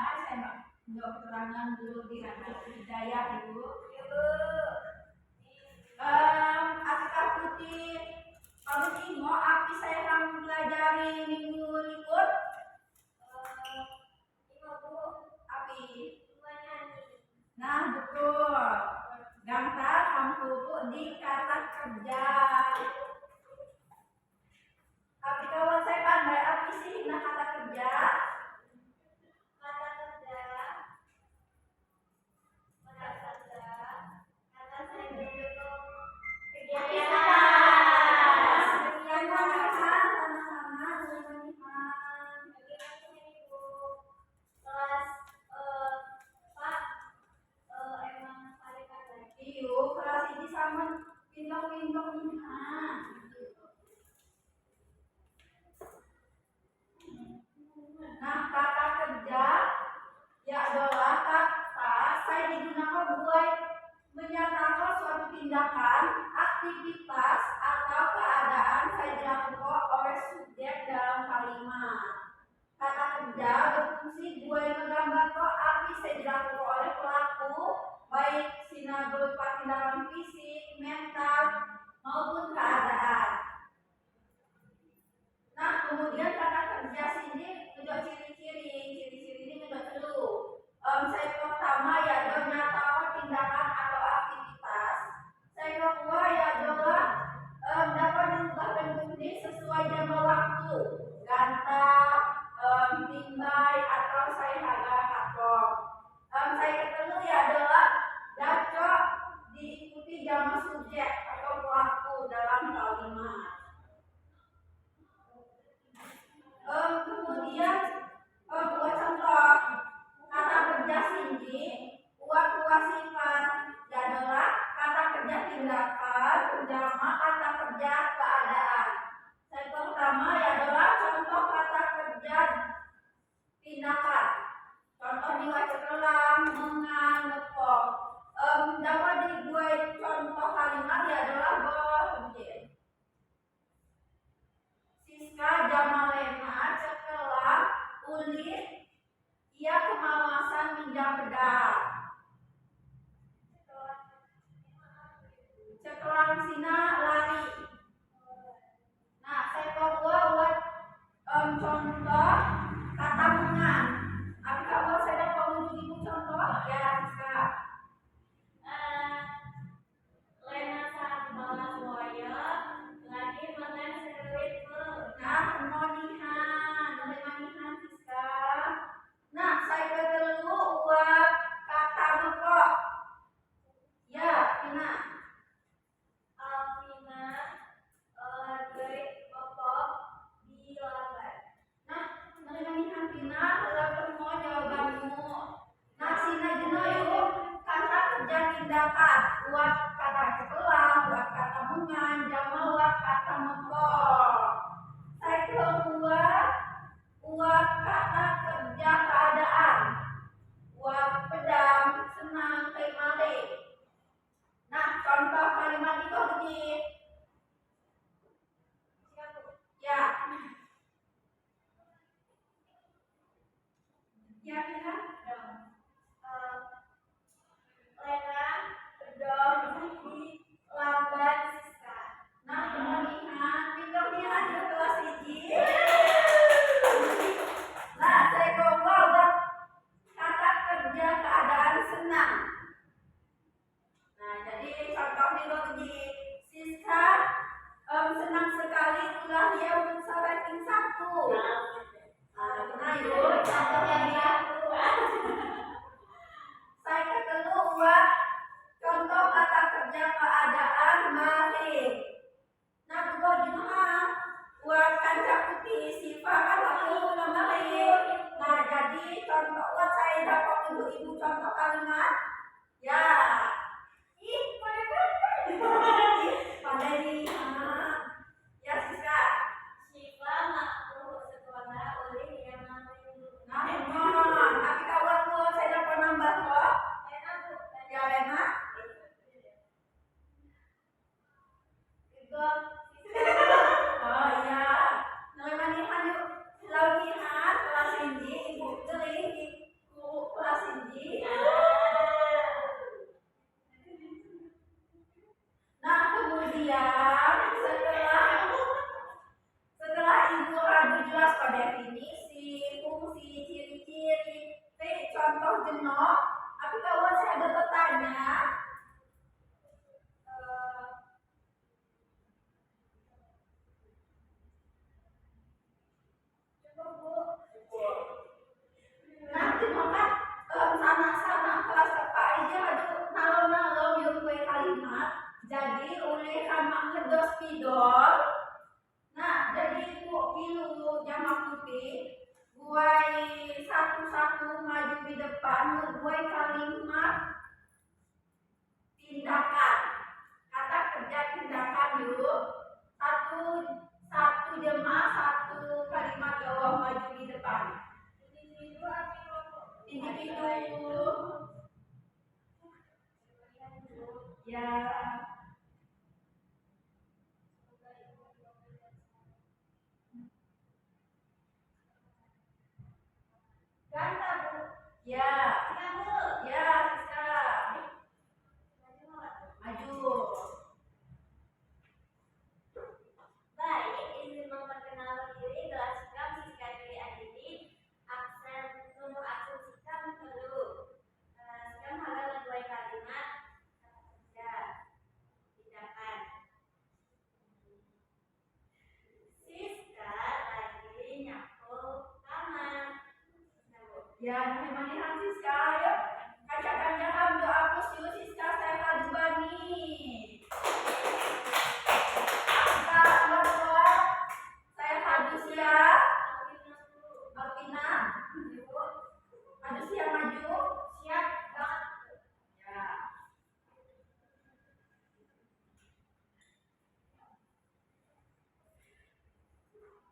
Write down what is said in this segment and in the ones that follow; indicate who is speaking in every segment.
Speaker 1: saya untuk keterangan dulu di Hidayah Ibu. Apakah putih Pak Timo api saya akan pelajari minggu libur? Api. Nah betul. Gambar kamu di kata kerja. Tapi kalau saya pandai api sih nah kata kerja. Nah, kata kerja ya adalah kata saya digunakan buat menyatakan suatu tindakan, aktivitas atau keadaan saya dilakukan oleh subjek dalam kalimat. Kata kerja berfungsi buat menggambar api saya dilakukan oleh pelaku, baik sinar berupa tindakan fisik, mental maupun keadaan. Nah, kemudian kata kerja sini untuk ciri-ciri ini untuk dulu. Saya pertama ya adalah menyatakan tindakan atau aktivitas. Saya kedua ya adalah dapat diubah bentuknya sesuai jam waktu, ganta, timbai atau saya harga kapok. Saya ketiga ya adalah cocok diikuti jama subjek atau pelaku dalam kalimat. Kemudian buat contoh kata kerja sini buat sifat adalah kata kerja tindakan jama kata kerja keadaan. Saya pertama ya adalah contoh kata kerja tindakan. Contoh diwaca kelam, mengan, ngepok. Dapat dibuat contoh kalimat ya adalah begini. Siska Jamalena cekelang ulit ia kemalasan minjam pedang. Cekelang sina lari. Nah, saya buat contoh kata mengan. Apakah saya dapat menunjukkan contoh? Ya, Siska. Lena saat balas waya lagi mengen sekelit ke. Nah, manihan Siska. Nah, saya kedua buat kata mekok. Ya, Tina. Alvina dari pokok di lambat. Nah, manihan Tina lalu mau jawabanmu. Nah, sina jena yuk kata kerja tindakan buat kata cekelang, buat kata mengan, jama buat kata mekok. Saya kedua buat kata kerja keadaan, buat pedang, senang, kaimale. Nah, contoh kalimat itu begini. Ya. Ya, Lena. Lena pedang di lambat Siska. Nah, kemudian pintunya ada kelas hiji. Nah, saya coba buat kata kerja keadaan senang. Nah, jadi contohnya begini. Siska senang sekali telah dia berusaha ranking 1. Nah, yuk contohnya dia. Saya ketemu buat contoh kata kerja keadaan balik. Nah, buat gimana? Buat kanca putih sifat kan aku udah balik. Nah, jadi contoh buat saya dapat untuk ibu contoh kalimat. Ya. Pandai nih. Ya, Siska. Siva makhluk sekolah oleh yang nanti. Nah, memang. Tapi kalau saya dapat nambah kok. Ya, Lena. Oh iya. Namanya yuk. Lalu lihat kelas ini ibu geling di jenuh, tapi kawan saya ada bertanya. Nanti makan sana-sana kelas apa aja aduh nalom-nalom yang gue kalimat. Jadi oleh kamak ngedos pidol. Nah, jadi itu pilu jamak putih. Buai satu-satu maju di depan, buai kalimat tindakan. Kata kerja tindakan yuk. Satu jemaah satu kalimat gawah maju di depan. Individu. Ya. Ganta Bu. Ya. Ya, Siska. Maju.
Speaker 2: Baik, izin memperkenalkan diri. Gelar Sikam Siska Dwi Aditi. Nomor akun Sikam dulu. Sikam halaman dua kalimat. Ya, tindakan. Siska lagi nyapu kamar.
Speaker 1: Ya, namanya Siska. Ayo, kacakan jangan doa plus yuk Siska saya lagi bani. Saya hadus ya. Alvina. Hadus ya maju.
Speaker 2: Siap, banget.
Speaker 1: Ya.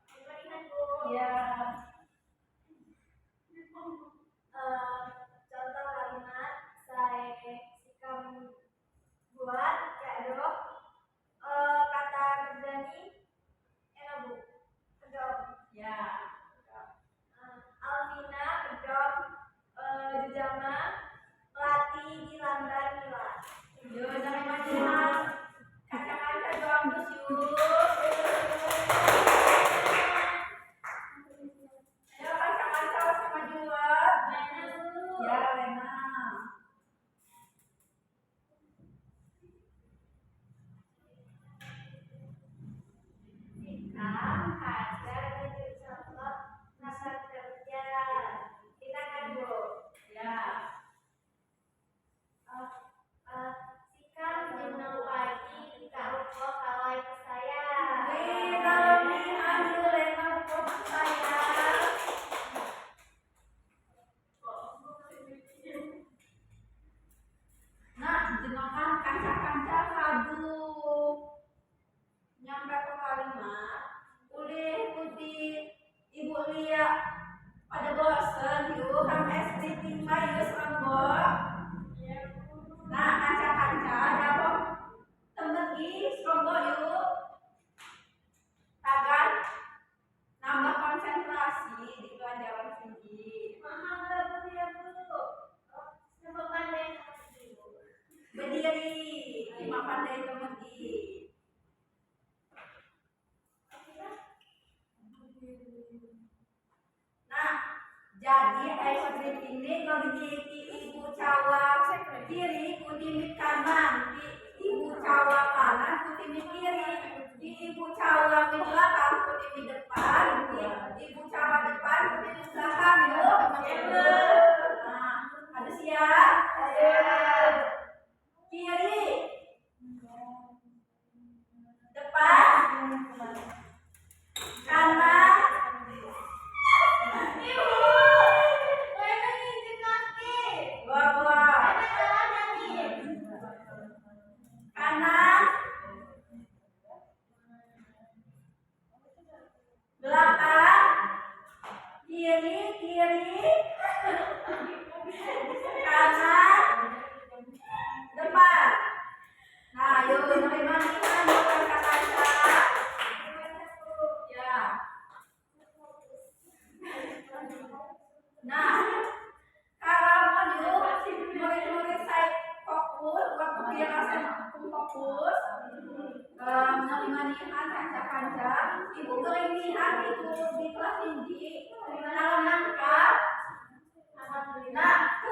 Speaker 2: Diberikan Bu.
Speaker 1: Ya.
Speaker 2: Contoh kalimat saya Sikam buat dok. Kata kerja nih Bu. Kedok.
Speaker 1: Ya.
Speaker 2: Alvina kedok. Jujama pelatih di lambar nila.
Speaker 1: Yo, jangan maju. Kacakan doa plus yuk. Ayo kacakan sama dua. Ya, Lena.
Speaker 2: Sikam hajar menjadi contoh masa kerja. Kita kan Bu.
Speaker 1: Ya.
Speaker 2: Sikam jenuh pagi kak upo kawai ke saya.
Speaker 1: Kalau nih ambil Lena untuk saya. Nah, jenengan kaca-kaca kadu nyampe ke kalimat boleh putih Ibu Lia pada bosan yuk kan SD tinggal yuk serembok. Nah, kaca-kaca jawab temeki serembok yuk tagan nambah konsentrasi di pelajaran sini.
Speaker 2: Mahal gak Bu ya Bu? Coba pandai Bu.
Speaker 1: Berdiri, lima pandai temeki. Nah, jadi es krim ini kalau di ibu cawa kiri, kutimit kanan, di ibu cawa kanan, kutimit kiri, di ibu cawa belakang, kutimit depan, di ibu cawa depan, kutimit belakang, yuk. Nah, ada siap? Kiri, depan, kanan.
Speaker 2: Lena nginjek kaki.
Speaker 1: Dua-dua.
Speaker 2: Lena jalan nyanyi.
Speaker 1: Kanan, belakang, kiri, kanan, depan. Nah, yuk terima kasih buat kakak-kakak. Ya. Nah, kalau mau murid-murid saya fokus, waktu dia saya fokus, menerima kanca-kanca, ibu kelinihan itu di kelas tinggi, dalam rangka, nah,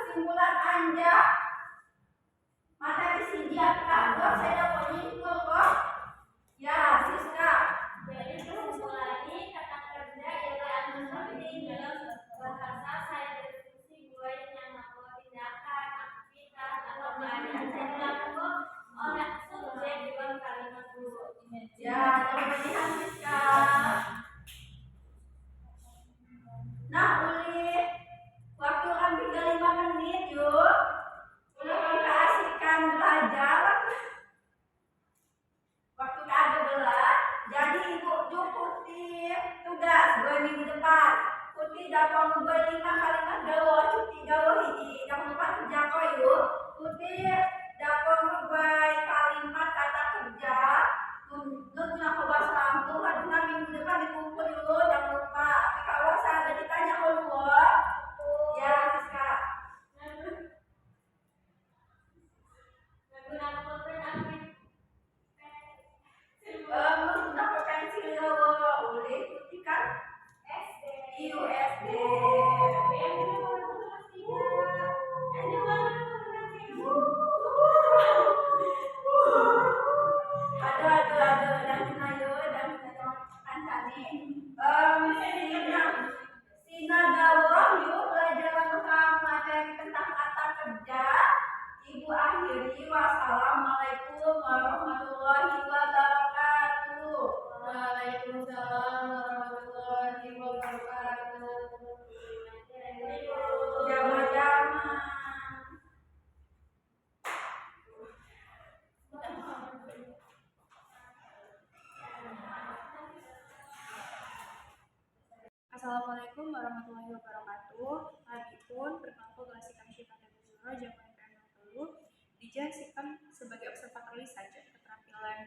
Speaker 3: Assalamualaikum warahmatullahi wabarakatuh. Adipun berkelompok kelas Sikam Syifa dan Zura Jaman PM 60 dijanjikan sebagai observator saja keterampilan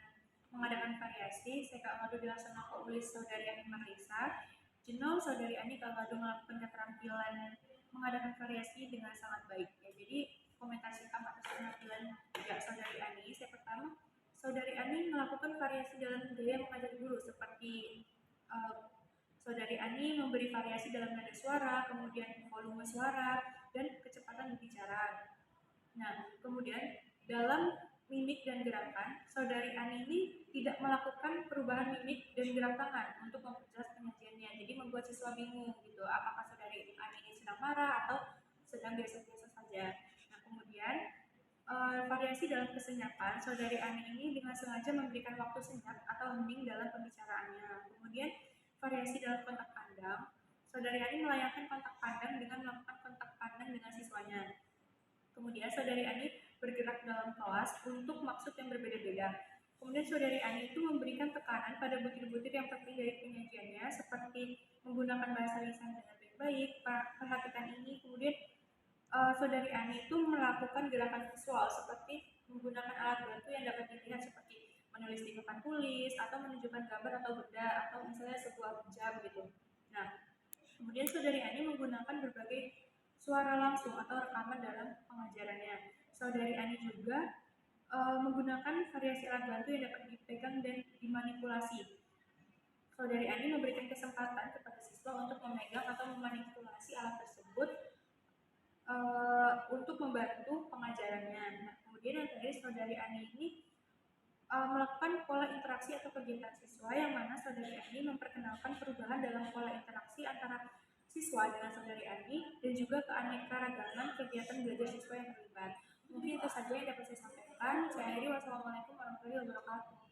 Speaker 3: mengadakan variasi. Saya Kak Madu dilaksanakan oleh Saudari Ani Marisa. Jenol Saudari Ani Kak Madu melakukan keterampilan mengadakan variasi dengan sangat baik. Ya, jadi komentar Sikam atas penampilan ya Saudari Ani. Saya pertama, Saudari Ani melakukan variasi dalam gaya mengajar guru seperti Saudari Ani memberi variasi dalam nada suara, kemudian volume suara, dan kecepatan berbicara. Nah, kemudian dalam mimik dan gerakan, Saudari Ani ini tidak melakukan perubahan mimik dan gerak tangan untuk memperjelas penyajiannya. Jadi membuat siswa bingung gitu, apakah Saudari Ani ini sedang marah atau sedang biasa-biasa saja. Nah, kemudian variasi dalam kesenyapan, Saudari Ani ini dengan sengaja memberikan waktu senyap atau hening dalam pembicaraannya. Kemudian variasi dalam kontak pandang, Saudari Ani melayangkan kontak pandang dengan melakukan kontak pandang dengan siswanya. Kemudian Saudari Ani bergerak dalam kelas untuk maksud yang berbeda-beda. Kemudian Saudari Ani itu memberikan tekanan pada butir-butir yang penting dari penyajiannya, seperti menggunakan bahasa lisan dengan baik. Perhatikan ini. Kemudian Saudari Ani itu melakukan gerakan visual seperti menggunakan alat bantu yang dapat dilihat seperti menulis di papan tulis atau menunjukkan gambar atau benda atau misalnya sebuah jam gitu. Nah, kemudian Saudari Ani menggunakan berbagai suara langsung atau rekaman dalam pengajarannya. Saudari Ani juga menggunakan variasi alat bantu yang dapat dipegang dan dimanipulasi. Saudari Ani memberikan kesempatan kepada siswa untuk memegang atau memanipulasi alat tersebut untuk membantu pengajarannya. Nah, kemudian yang terakhir Saudari Ani ini melakukan pola interaksi atau kegiatan siswa, yang mana Saudari Ani memperkenalkan perubahan dalam pola interaksi antara siswa dengan Saudari Ani dan juga keanekaragaman kegiatan belajar siswa yang terlibat. Mungkin itu saja yang dapat saya sampaikan. Saya akhiri. Wassalamualaikum warahmatullahi wabarakatuh.